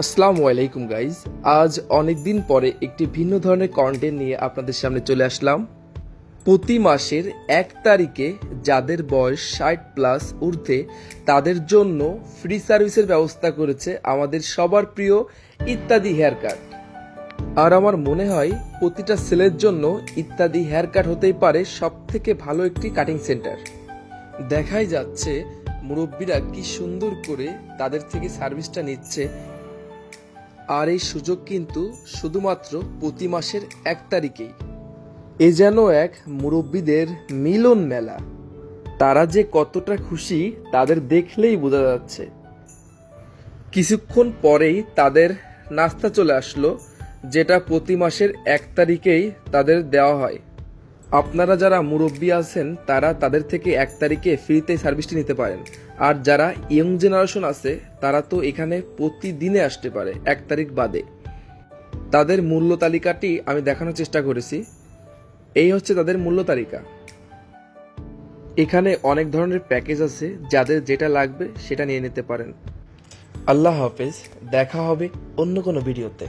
আসসালামু আলাইকুম গাইজ। আজ অনেক দিন পরে একটি ভিন্ন ধরনের কন্টেন্ট নিয়ে আপনাদের সামনে চলে আসলাম। প্রতি মাসের 1 তারিখে যাদের বয়স 60+ ঊর্ধ্বে তাদের জন্য ফ্রি সার্ভিসের ব্যবস্থা করেছে আমাদের সবার প্রিয় ইত্যাদি হেয়ার কাট। আর আমার মনে হয় প্রতিটা ছেলের জন্য ইত্যাদি হেয়ার কাট হতেই পারে সব থেকে ভালো একটি কাটিং সেন্টার। দেখাই যাচ্ছে মুরব্বীরা কি সুন্দর করে তাদের থেকে সার্ভিসটা নিচ্ছে। আর এই সুযোগ কিন্তু শুধুমাত্র প্রতি মাসের 1 তারিখেই। এ যেন এক মুরব্বীদের মিলন মেলা। তারা যে কতটা খুশি তাদের দেখলেই বোঝা যাচ্ছে। কিছুক্ষণ পরেই তাদের নাস্তা চলে আসলো, যেটা প্রতি মাসের 1 তারিখেই তাদের দেওয়া হয়। আপনারা যারা মুরব্বী আছেন তারা তাদের থেকে 1 তারিখে ফ্রিতে সার্ভিসটি নিতে পারেন। আর যারা ইয়ং জেনারেশন আছে তারা তো এখানে প্রতিদিনে আসতে পারে 1 তারিখ বাদে। তাদের মূল্য তালিকাটি আমি দেখানোর চেষ্টা করেছি। এই হচ্ছে তাদের মূল্য তালিকা। এখানে অনেক ধরনের প্যাকেজ আছে, যাদের যেটা লাগবে সেটা নিয়ে নিতে পারেন। আল্লাহ হাফেজ, দেখা হবে অন্য কোনো ভিডিওতে।